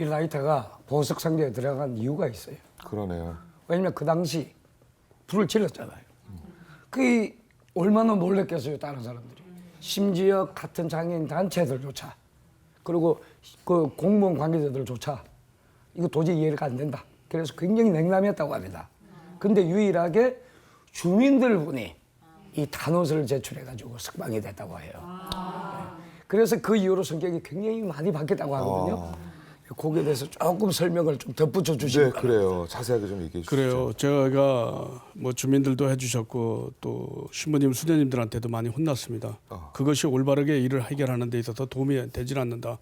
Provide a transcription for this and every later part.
이 라이터가 보석 상자에 들어간 이유가 있어요. 그러네요. 왜냐면 그 당시 불을 질렀잖아요. 그게 얼마나 놀랬겠어요, 다른 사람들이. 심지어 같은 장애인 단체들조차, 그리고 그 공무원 관계자들조차 이거 도저히 이해가 안 된다. 그래서 굉장히 냉담했다고 합니다. 근데 유일하게 주민들분이 이 단옷을 제출해가지고 석방이 됐다고 해요. 그래서 그 이후로 성격이 굉장히 많이 바뀌었다고 하거든요. 거기에 대해서 조금 설명을 좀 덧붙여 주시면. 네, 그래요. 자세하게 좀 얘기해 주시죠. 그래요. 제가 뭐 주민들도 해주셨고 또 신부님, 수녀님들한테도 많이 혼났습니다. 그것이 올바르게 일을 해결하는 데 있어서 도움이 되질 않는다.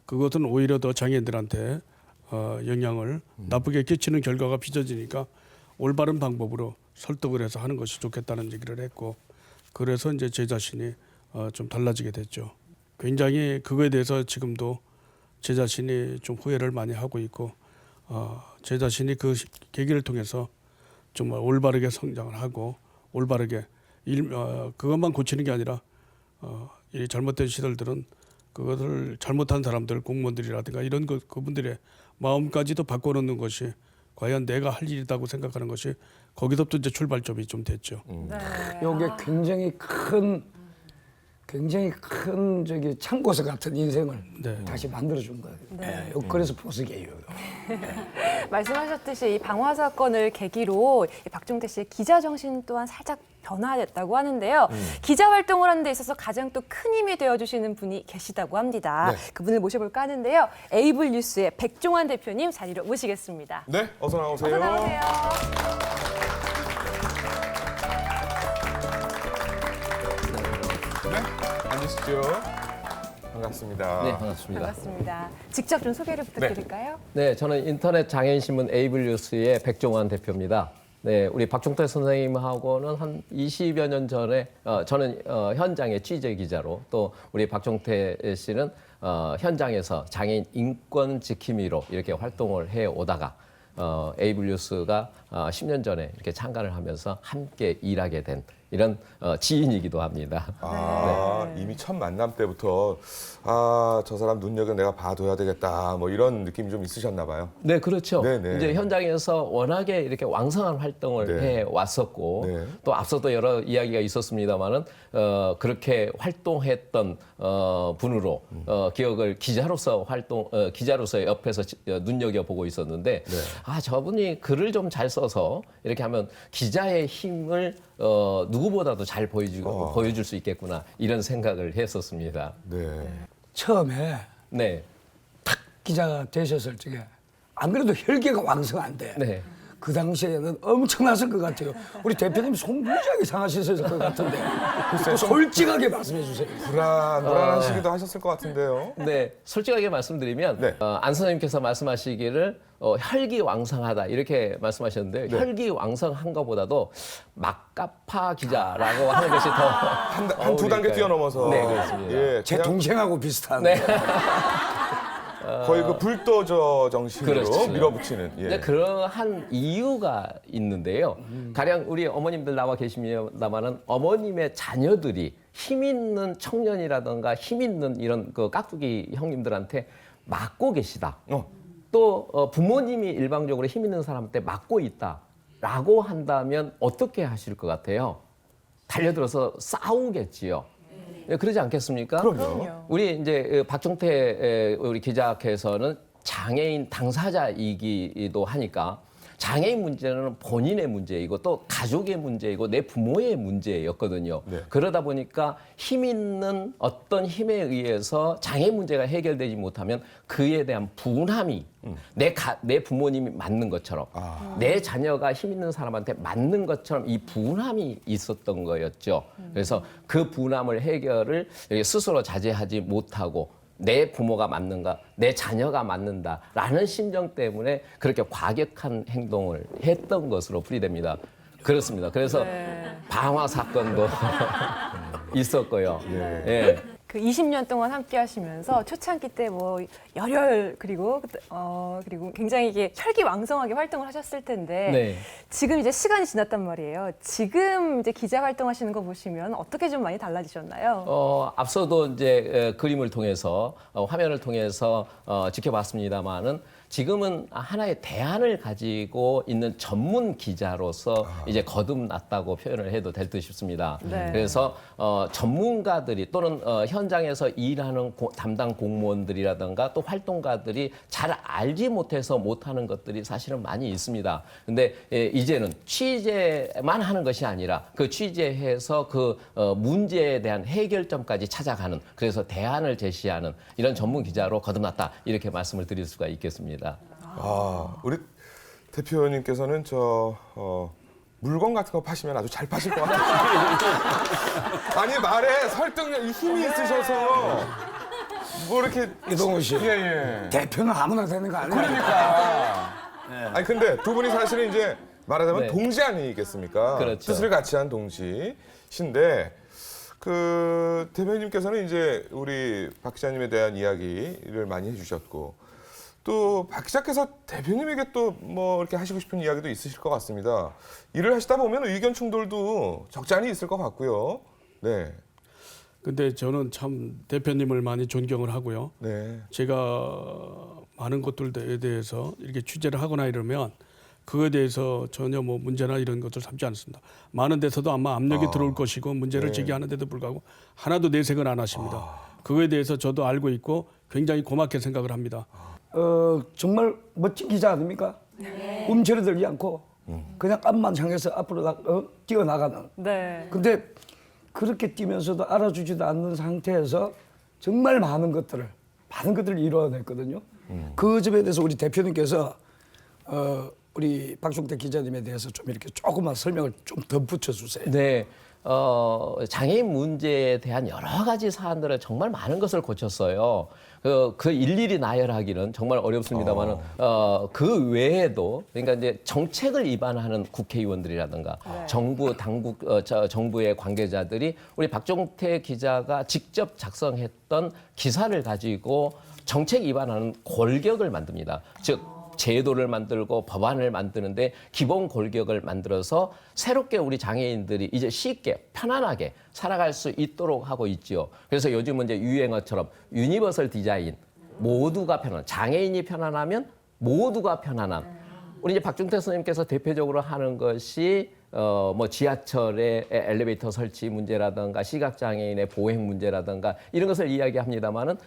그것은 오히려 더 장애인들한테 영향을 나쁘게 끼치는 결과가 빚어지니까 올바른 방법으로 설득을 해서 하는 것이 좋겠다는 얘기를 했고, 그래서 이제 제 자신이 좀 달라지게 됐죠. 굉장히 그거에 대해서 지금도 제 자신이 좀 후회를 많이 하고 있고, 제 자신이 그 계기를 통해서 정말 올바르게 성장을 하고 올바르게 그것만 고치는 게 아니라 이 잘못된 시설들은 그것을 잘못한 사람들, 공무원들이라든가 이런 그분들의 마음까지도 바꿔놓는 것이 과연 내가 할 일이라고 생각하는 것이 거기서부터 이제 출발점이 좀 됐죠. 이게 굉장히 큰 저기 참고서 같은 인생을 다시 만들어준 거예요. 네. 그래서 보석이에요. 말씀하셨듯이 이 방화 사건을 계기로 이 박종태 씨의 기자 정신 또한 살짝 변화됐다고 하는데요. 기자 활동을 하는 데 있어서 가장 또 큰 힘이 되어주시는 분이 계시다고 합니다. 네. 그분을 모셔볼까 하는데요. 에이블 뉴스의 백종환 대표님 자리로 모시겠습니다. 네, 어서 나오세요. 어서 나오세요. 네, 앉으시죠. 반갑습니다. 네, 반갑습니다. 반갑습니다. 직접 좀 소개를 부탁드릴까요? 네, 저는 인터넷 장애인신문 에이블 뉴스의 백종환 대표입니다. 네, 우리 박종태 선생님하고는 한 20여 년 전에 저는 현장의 취재 기자로, 또 우리 박종태 씨는 현장에서 장애인 인권 지킴이로 이렇게 활동을 해 오다가 에이블 뉴스가 10년 전에 이렇게 창간을 하면서 함께 일하게 된 이런 지인이기도 합니다. 이미 첫 만남 때부터 저 사람 눈여겨 내가 봐둬야 되겠다 뭐 이런 느낌이 좀 있으셨나 봐요. 네, 그렇죠. 네네. 이제 현장에서 워낙에 이렇게 왕성한 활동을 네. 해 왔었고, 네. 또 앞서도 여러 이야기가 있었습니다만은 그렇게 활동했던 분으로 기억을 기자로서 기자로서 옆에서 눈여겨 보고 있었는데, 저분이 글을 좀 잘 써서 이렇게 하면 기자의 힘을 누구보다도 잘 보여줄 수 있겠구나, 이런 생각을 했었습니다. 네. 처음에 네. 기자가 되셨을 적에 안 그래도 혈기가 왕성한데 네. 그 당시에는 엄청났을 것 같아요. 우리 대표님 속 무지하게 상하셨을 것 같은데 솔직하게 말씀해 주세요. 불안하시기도 하셨을 것 같은데요. 네, 솔직하게 말씀드리면 네. 안 선생님께서 말씀하시기를 혈기왕성하다 이렇게 말씀하셨는데요. 네. 혈기왕성한 것보다도 막가파 기자라고 하는 것이 더 한 두 단계 어울릴까요? 뛰어넘어서. 네, 그렇습니다. 예, 제 그냥 동생하고 비슷한. 네. 거의 그 불도저 정신으로 그렇죠. 밀어붙이는. 예. 근데 그러한 이유가 있는데요. 가령 우리 어머님들 나와 계십니다만은 어머님의 자녀들이 힘 있는 청년이라든가 힘 있는 이런 그 깍두기 형님들한테 맞고 계시다. 또 부모님이 일방적으로 힘 있는 사람한테 맞고 있다라고 한다면 어떻게 하실 것 같아요? 달려들어서 싸우겠지요. 그러지 않겠습니까? 그럼요. 우리 이제 박종태 우리 기자께서는 장애인 당사자이기도 하니까 장애인 문제는 본인의 문제이고 또 가족의 문제이고 내 부모의 문제였거든요. 네. 그러다 보니까 힘 있는 어떤 힘에 의해서 장애인 문제가 해결되지 못하면 그에 대한 분함이 내 부모님이 맞는 것처럼 내 자녀가 힘 있는 사람한테 맞는 것처럼 이 분함이 있었던 거였죠. 그래서 그 분함을 해결을 스스로 자제하지 못하고 내 부모가 맞는가, 내 자녀가 맞는다라는 심정 때문에 그렇게 과격한 행동을 했던 것으로 풀이됩니다. 그렇습니다. 그래서 방화 사건도 있었고요. 예. 그 20년 동안 함께 하시면서 초창기 때 뭐 열혈 그리고 굉장히 이게 혈기왕성하게 활동을 하셨을 텐데 네. 지금 이제 시간이 지났단 말이에요. 지금 이제 기자 활동하시는 거 보시면 어떻게 좀 많이 달라지셨나요? 앞서도 이제 그림을 통해서 화면을 통해서 지켜봤습니다만은 지금은 하나의 대안을 가지고 있는 전문 기자로서 이제 거듭났다고 표현을 해도 될 듯 싶습니다. 네. 그래서 전문가들이 또는 현장에서 일하는 담당 공무원들이라든가 또 활동가들이 잘 알지 못해서 못하는 것들이 사실은 많이 있습니다. 근데 이제는 취재만 하는 것이 아니라 그 취재해서 그 문제에 대한 해결점까지 찾아가는, 그래서 대안을 제시하는 이런 전문 기자로 거듭났다, 이렇게 말씀을 드릴 수가 있겠습니다. 우리 대표님께서는 물건 같은 거 파시면 아주 잘 파실 것 같아요. 아니, 말에 설득력, 힘이 있으셔서 뭐 이렇게. 이동훈 씨, 예. 대표는 아무나 되는 거 아니에요? 그러니까. 아니, 근데 두 분이 사실은 이제 말하자면 네. 동지 아니겠습니까? 그렇죠. 뜻을 같이 한 동지신데, 그 대표님께서는 이제 우리 박 기자님에 대한 이야기를 많이 해주셨고, 또 박 기자께서 대표님에게 또 뭐 이렇게 하시고 싶은 이야기도 있으실 것 같습니다. 일을 하시다 보면 의견 충돌도 적지 않이 있을 것 같고요. 네. 근데 저는 참 대표님을 많이 존경을 하고요. 네. 제가 많은 것들에 대해서 이렇게 취재를 하거나 이러면 그거에 대해서 전혀 뭐 문제나 이런 것을 삼지 않습니다. 많은 데서도 아마 압력이 들어올 것이고 문제를 제기하는데도 불구하고 하나도 내색을 안 하십니다. 그거에 대해서 저도 알고 있고 굉장히 고맙게 생각을 합니다. 정말 멋진 기자 아닙니까? 움츠러들지 않고 그냥 앞만 향해서 앞으로 뛰어나가는. 네. 근데 그렇게 뛰면서도 알아주지도 않는 상태에서 정말 많은 것들을 이뤄냈거든요. 그 점에 대해서 우리 대표님께서 우리 박종택 기자님에 대해서 좀 이렇게 조금만 설명을 좀 덧붙여 주세요. 네. 장애인 문제에 대한 여러 가지 사안들을 정말 많은 것을 고쳤어요. 그 일일이 나열하기는 정말 어렵습니다만은, 그 외에도, 그러니까 이제 정책을 위반하는 국회의원들이라든가 정부의 관계자들이 우리 박종택 기자가 직접 작성했던 기사를 가지고 정책 위반하는 골격을 만듭니다. 즉, 제도를 만들고 법안을 만드는데 기본 골격을 만들어서 새롭게 우리 장애인들이 이제 쉽게 편안하게 살아갈 수 있도록 하고 있지요. 그래서 요즘은 이제 유행어처럼 유니버설 디자인, 모두가 편한, 장애인이 편안하면 모두가 편안한. 우리 이제 박종택 선생님께서 대표적으로 하는 것이 뭐 지하철의 엘리베이터 설치 문제라든가 시각장애인의 보행 문제라든가 이런 것을 이야기합니다만은,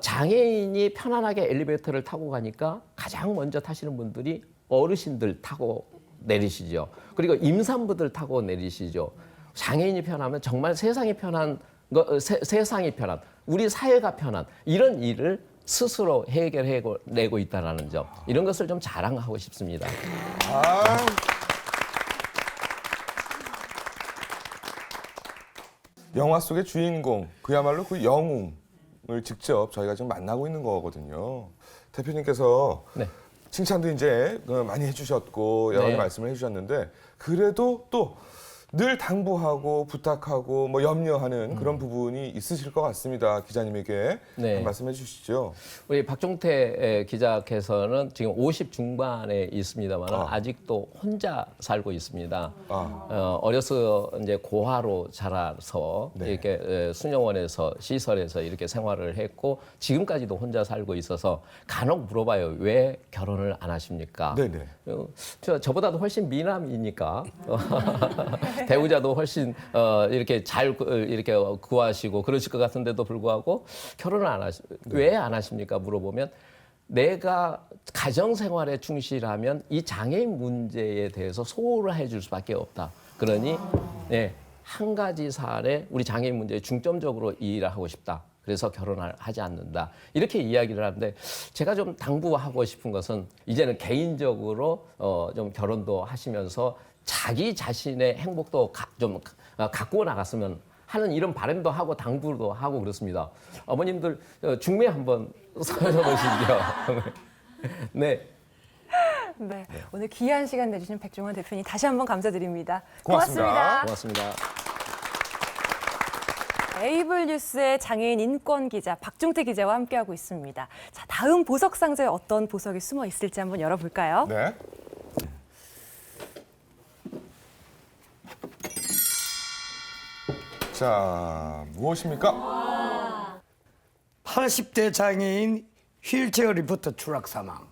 장애인이 편안하게 엘리베이터를 타고 가니까 가장 먼저 타시는 분들이 어르신들 타고 내리시죠. 그리고 임산부들 타고 내리시죠. 장애인이 편하면 정말 세상이 편한, 세상이 편한, 우리 사회가 편한 이런 일을 스스로 해결해내고 있다는 점, 이런 것을 좀 자랑하고 싶습니다. 영화 속의 주인공, 그야말로 그 영웅을 직접 저희가 지금 만나고 있는 거거든요. 대표님께서 네. 칭찬도 이제 많이 해주셨고 여러 가지 네. 말씀을 해주셨는데, 그래도 또 늘 당부하고 부탁하고 뭐 염려하는 그런 부분이 있으실 것 같습니다. 기자님에게 네. 한 말씀해 주시죠. 우리 박종택 기자께서는 지금 50 중반에 있습니다만 아직도 혼자 살고 있습니다. 어려서 이제 고아로 자라서 네. 이렇게 수녀원에서 시설에서 이렇게 생활을 했고 지금까지도 혼자 살고 있어서 간혹 물어봐요. 왜 결혼을 안 하십니까? 네네. 저보다도 훨씬 미남이니까 배우자도 훨씬 이렇게 잘 이렇게 구하시고 그러실 것 같은데도 불구하고 결혼을 안 왜 안 하십니까? 물어보면 내가 가정 생활에 충실하면 이 장애인 문제에 대해서 소홀해 줄 수밖에 없다. 그러니 네, 한 가지 사안에 우리 장애인 문제에 중점적으로 일을 하고 싶다. 그래서 결혼을 하지 않는다. 이렇게 이야기를 하는데 제가 좀 당부하고 싶은 것은 이제는 개인적으로 좀 결혼도 하시면서 자기 자신의 행복도 좀 갖고 나갔으면 하는 이런 바람도 하고 당부도 하고 그렇습니다. 어머님들 중매 한번 서보시죠. 네. 네. 오늘 귀한 시간 내주신 백종원 대표님 다시 한번 감사드립니다. 고맙습니다. 고맙습니다. 에이블 뉴스의 장애인 인권 기자 박종태 기자와 함께하고 있습니다. 자, 다음 보석 상자에 어떤 보석이 숨어 있을지 한번 열어볼까요? 네. 자, 무엇입니까? 80대 장애인 휠체어 리프트 추락 사망.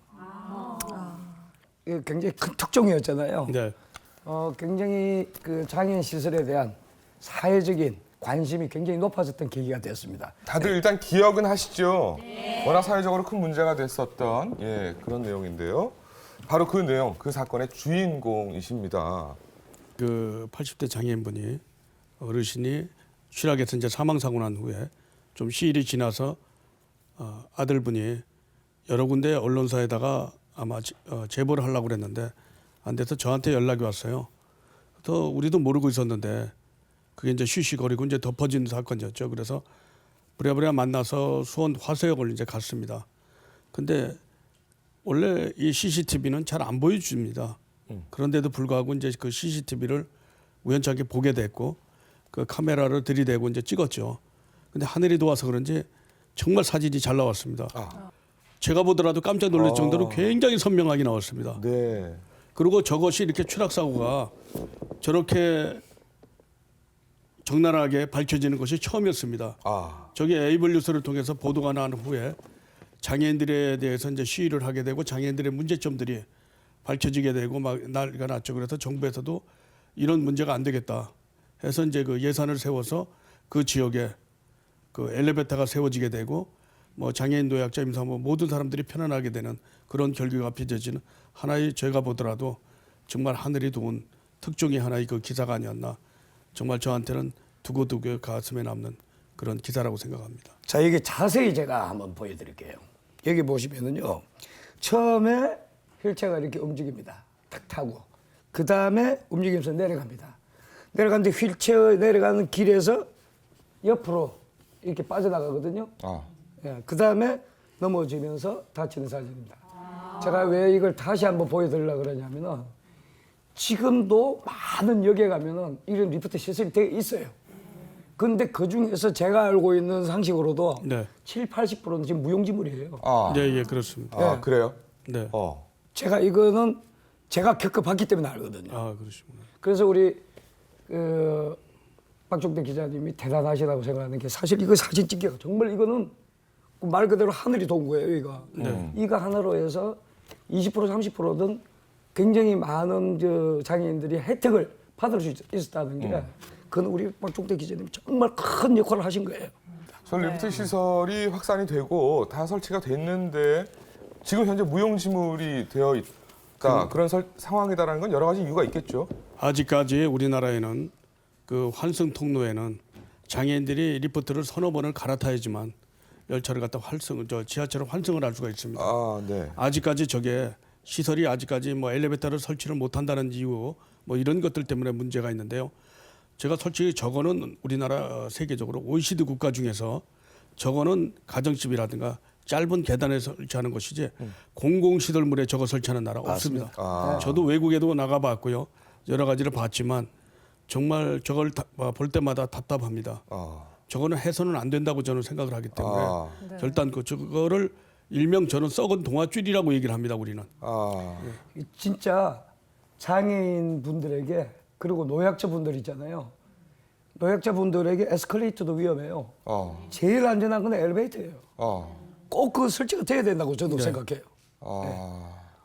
이게 굉장히 큰 특종이었잖아요. 네. 굉장히 그 장애인 시설에 대한 사회적인 관심이 굉장히 높아졌던 계기가 됐습니다. 다들 일단 기억은 하시죠? 워낙 사회적으로 큰 문제가 됐었던 그런 내용인데요. 바로 그 내용, 그 사건의 주인공이십니다. 그 80대 장애인분이 어르신이 추락해서 이제 사망 사고 난 후에 좀 시일이 지나서 아들분이 여러 군데 언론사에다가 아마 제보를 하려고 그랬는데 안 돼서 저한테 연락이 왔어요. 또 우리도 모르고 있었는데 그게 이제 쉬쉬거리고 이제 덮어진 사건이었죠. 그래서 부랴부랴 만나서 수원 화서역을 이제 갔습니다. 근데 원래 이 CCTV는 잘 안 보여줍니다. 그런데도 불구하고 이제 그 CCTV를 우연찮게 보게 됐고 그 카메라를 들이대고 이제 찍었죠. 근데 하늘이 도와서 그런지 정말 사진이 잘 나왔습니다. 제가 보더라도 깜짝 놀랄 정도로 굉장히 선명하게 나왔습니다. 네. 그리고 저것이 이렇게 추락 사고가 저렇게 적나라하게 밝혀지는 것이 처음이었습니다. 저기 에이블 뉴스를 통해서 보도가 난 후에 장애인들에 대해서 이제 시위를 하게 되고 장애인들의 문제점들이 밝혀지게 되고 막 난리가 났죠. 그래서 정부에서도 이런 문제가 안 되겠다 해서 이제 그 예산을 세워서 그 지역에 그 엘리베이터가 세워지게 되고 뭐 장애인 노약자 임산부 모든 사람들이 편안하게 되는 그런 결과가 빚어지는 하나의 제가 보더라도 정말 하늘이 도운 특종의 하나의 그 기사가 아니었나. 정말 저한테는 두고두고 가슴에 남는 그런 기사라고 생각합니다. 자, 여기 자세히 제가 한번 보여드릴게요. 여기 보시면은요, 처음에 휠체어가 이렇게 움직입니다. 탁 타고. 그 다음에 움직이면서 내려갑니다. 내려가는데 휠체어 내려가는 길에서 옆으로 이렇게 빠져나가거든요. 예, 그 다음에 넘어지면서 다치는 사진입니다. 제가 왜 이걸 다시 한번 보여드리려고 그러냐면은 지금도 많은 역에 가면은 이런 리프트 시설이 되어 있어요. 근데 그 중에서 제가 알고 있는 상식으로도 네. 70~80%는 지금 무용지물이에요. 네, 예, 그렇습니다. 그래요? 네. 제가 이거는 제가 겪어봤기 때문에 알거든요. 그러시구나. 그래서 우리 박종태 기자님이 대단하시다고 생각하는 게 사실 이거 사진 찍기가 정말 이거는 말 그대로 하늘이 도운 거예요. 이거 하나로 해서 20%~30%든 굉장히 많은 장애인들이 혜택을 받을 수 있었다는 게 그건 우리 박종태 기자님이 정말 큰 역할을 하신 거예요. 저 리프트 시설이 확산이 되고 다 설치가 됐는데 지금 현재 무용지물이 되어 있다. 그런 상황이다라는 건 여러 가지 이유가 있겠죠. 아직까지 우리나라에는 그 환승 통로에는 장애인들이 리프트를 서너 번을 갈아타야지만 열차를 갖다 지하철을 환승을 할 수가 있습니다. 네. 아직까지 저게 시설이 아직까지 뭐 엘리베이터를 설치를 못한다는 이유 뭐 이런 것들 때문에 문제가 있는데요. 제가 솔직히 저거는 우리나라 세계적으로 OECD 국가 중에서 저거는 가정집이라든가 짧은 계단에 설치하는 것이지 공공시설물에 저거 설치하는 나라가 없습니다. 저도 외국에도 나가봤고요. 여러 가지를 봤지만 정말 저걸 볼 때마다 답답합니다. 저거는 해서는 안 된다고 저는 생각을 하기 때문에 결단 저거를 일명 저는 썩은 동아줄이라고 얘기를 합니다. 우리는. 진짜 장애인 분들에게 그리고 노약자 분들 있잖아요. 노약자 분들에게 에스컬레이터도 위험해요. 제일 안전한 건 엘리베이터예요. 꼭 그 설치가 돼야 된다고 저도 생각해요.